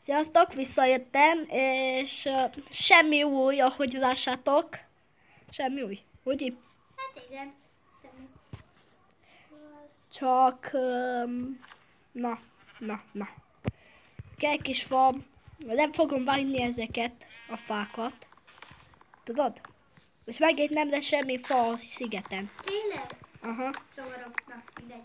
Sziasztok, visszajöttem, és semmi új, ahogy lássátok. Semmi új, ugye? Hát igen, semmi. Csak, na. Egy kis fa, nem fogom vágni ezeket, a fákat. Tudod? És megint nem lesz semmi fa a szigeten. Tényleg? Aha. Szomorok, na mindegy.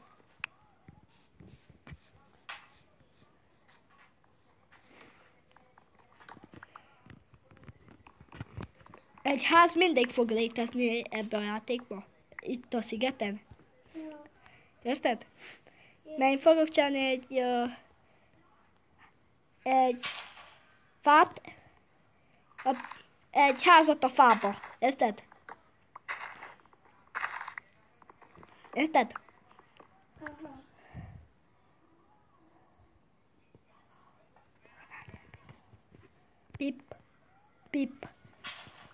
Egy ház mindig fog létezni ebben a játékban. Itt a szigeten. Jó. Érted? Mert én fogok csinálni egy fát, egy házat a fába. Érted? Érted? Aha. Pip, pip,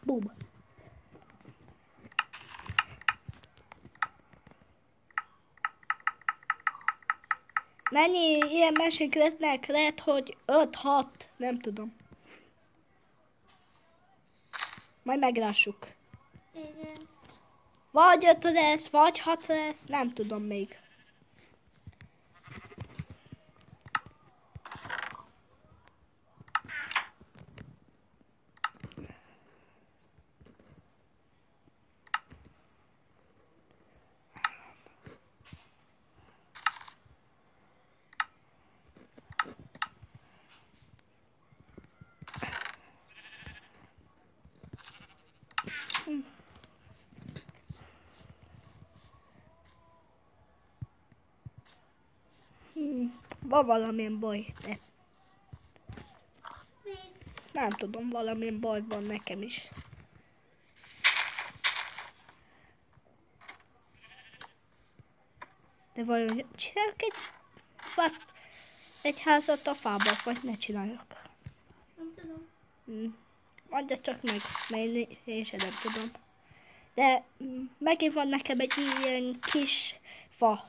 bum. Mennyi ilyen mesék lesznek? Lehet, hogy 5-6, nem tudom. Majd meglássuk. Igen. Vagy 5 lesz, vagy 6 lesz, nem tudom még. Van valamilyen baj. Mi? Nem tudom, valamilyen baj van nekem is. De vajon csinálok egy házat a fába, vagy ne csináljak? Nem tudom. Mondja csak meg, mert én sem nem tudom. De megint van nekem egy ilyen kis fa.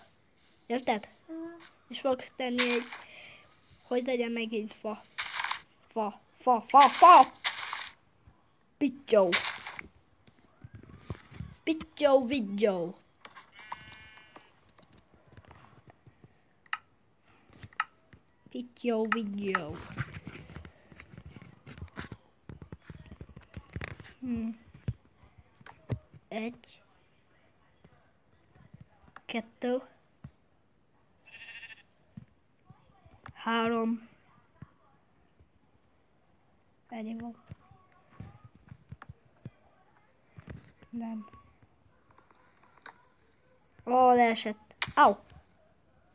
Érted? Aha. És fogok tenni egy, hogy legyen megint fa. Fa. Pittyó. Pittyó, vigyó. Pittyó, vigyó. Egy. 2. 3. Ennyi van. Nem. Ó, leesett. Au!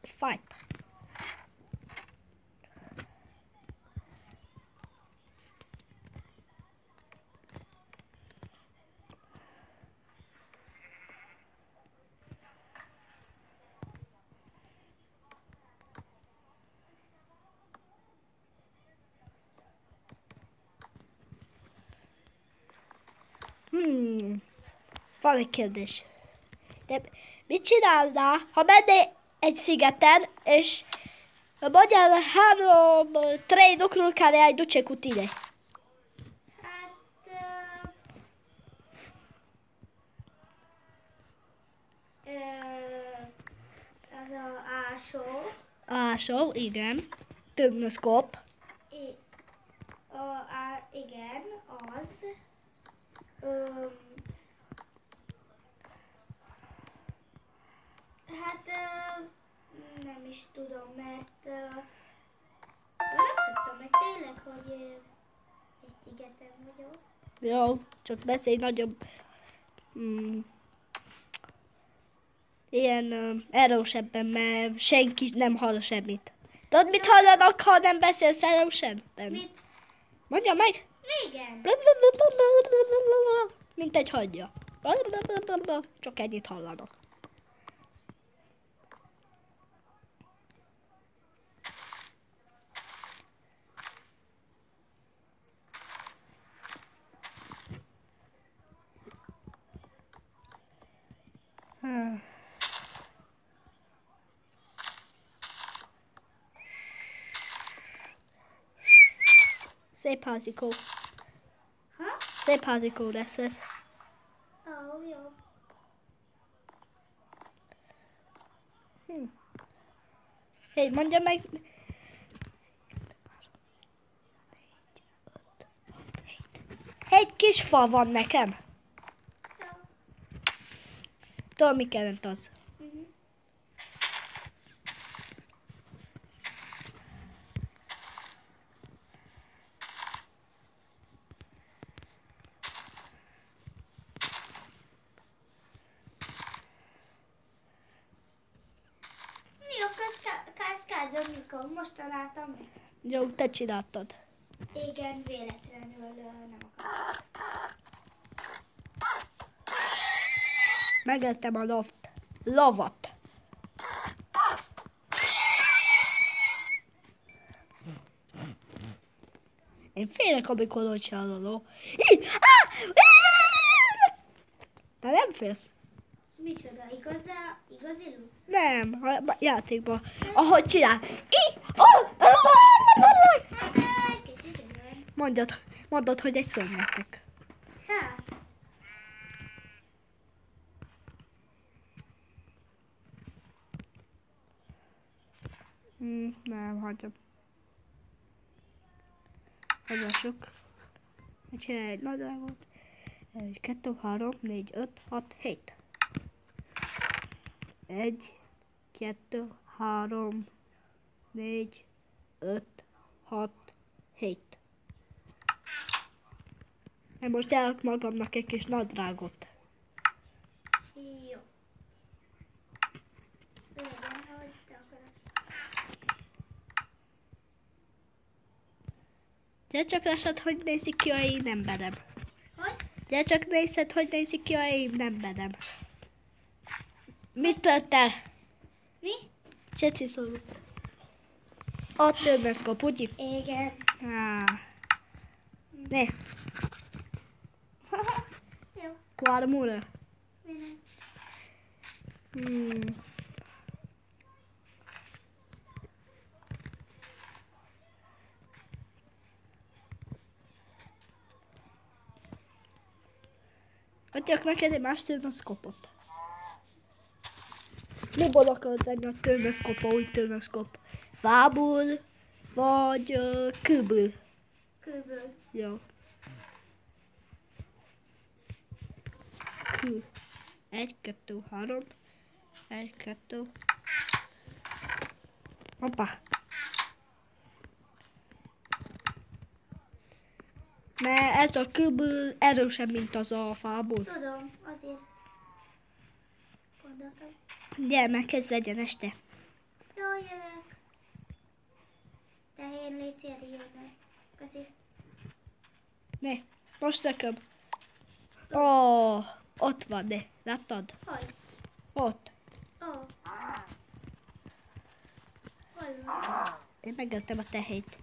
Ez fájt. Van egy kérdés. De mit csinálnál, ha mennél egy szigeten, és magyar 3 lucruri care ai duce cu tine? Hát... az a ásó. Ásó, igen. Tügnöszkop. Igen, az. Hát nem is tudom, mert szóval nem szoktam meg tényleg, hogy egy szigeten vagyok. Jó, csak beszélj nagyobb. Ilyen erősebben, mert senki nem hall semmit. Tudod, mit hallanak, ha nem beszélsz erősebben? Mit? Mondja meg! Igen. Mint egy hagyja. Csak ennyit hallanak. szép házikó. Ha? Szép házikó lesz ez. Ó, jó. Hé, mondja meg... Egy kis fa van nekem. Jó. Tudod, mi kellett az? Mi a kaszkádon, mikor most találtam meg? Jó, te csináltad. Igen, véletlenül nem akartam. Megettem a lovat. Én félek, amikor ott csinál a ló. Te nem félsz? Micsoda, igazi lú? Nem, a játékban. Ahogy csinál. Kicsit igen. Mondod, hogy egy szörnyetek. Hát, Nem, hagyom. Hagyassuk. Csinálj egy nadrágot. 1, 2, 3, 4, 5, 6, 7. 1, 2, 3, 4, 5, 6, 7. Én most csinálok magamnak egy kis nadrágot. jó. Legyen, ahogy te akarod. Gyere csak lássad, hogy nézik ki a én emberem. Hogy? Gyere csak nézed, hogy nézik ki a én emberem. Mit tört el? Mi? Cseci szólott. A törnöszkop, ugye? Igen. Ne, Jó. kvarmura. Mi nem? Adjak neked egy más törnöszkopot. Miból akarod venni a törnöszkopa, új törnöszkop? Fából, vagy kőből? Kőből. Jó. Kő. 1, 2, 3. 1, 2. Hoppá. Mert ez a kőből erősebb, mint az a fából. Tudom, azért gondoltam. Gyermekhez legyen este. Jó, jövök. Tehén légy jövök. Köszi. Ne, most nekem. Ó, ott van, ne. Láttad? Hogy? Ott. Ó. Hol van? Én megettem a tehét.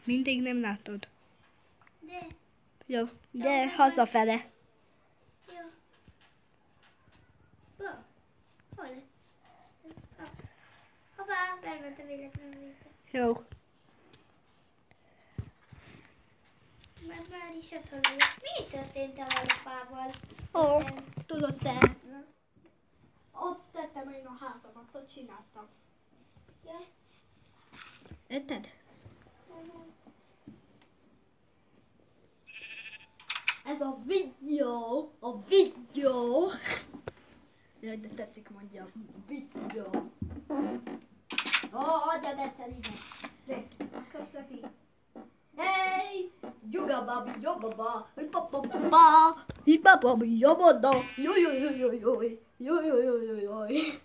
Mindig nem látod. De, Jó, de hazafele. jó. Ó. Hol? Hoppá, elmentem véletlenül vissza. Jó. Mert már is otthon vagyok. Mi történt a fával? Ó, tudod te. Ott tettem én a házamat, ott csináltam. Ja. Érted? Ez a videó. Jaj, de tetszik mondjam. Videó. Ó, adjad egyszer innen. De, akarsz neki? Hey! Juga babi, jobaba, hipapapa, hipapabi, jobada, jojojojojoj, jojojojojoj.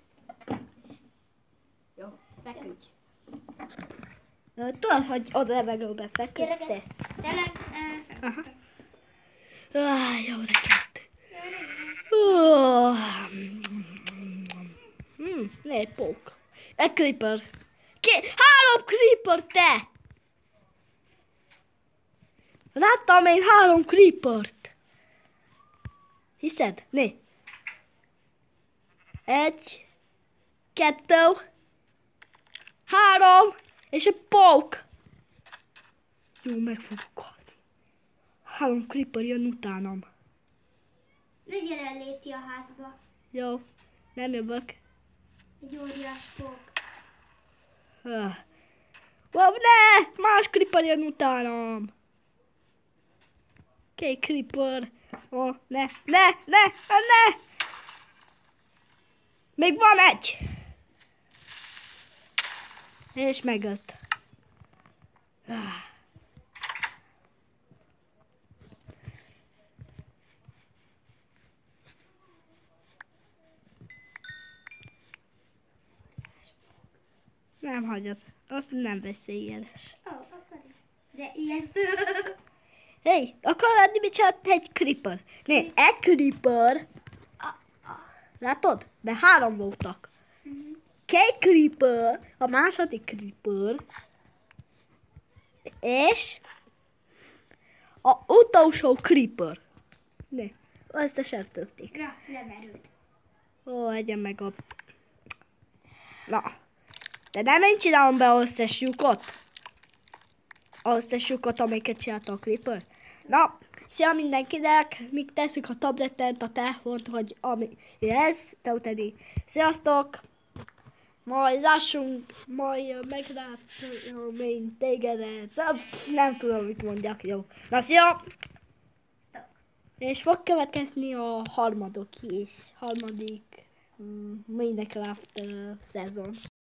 Jó, feküdj. Tudod, hogy oda levegőbe feküdj te. Tényleg? Aha. Jó reggelt. Ne, pók. Egy creeper. 3 creeper, te! Láttam én 3 creepert. Hiszed? Né. 1, 2, 3, és egy pók. Jó, meg fogok halni. 3 creeper jön utánam. Ne gyere el, Léci, a házba. Jó, nem jövök. Egy óriás pók. Wow, ne! Más creeper jön utánam. Kék creeper. Oh, ne! Még van egy! És megölt. Nem hagyod. Azt nem veszélyes. Ó, akkor is. De ijesztő. Hey, akkor adni mit csinált egy creeper? Né, egy creeper. Látod? De 3 voltak. 2 creeper, a második creeper, és a utolsó creeper. Né, ezt esertözték. Na, lemerült. Ó, egyen meg a... Na, de nem én csinálom be az összes lyukot. Az összes lyukot, amiket csinálta a creeper. Na, szia mindenkinek, míg tesszük a tabletet, a telefont, hogy ami lesz, te utáni. Sziasztok! Majd lássunk, majd meglátom én tégedet. Nem tudom, mit mondjak, jó. Na, szia! Stop. És fog következni a harmadik Minecraft szezon.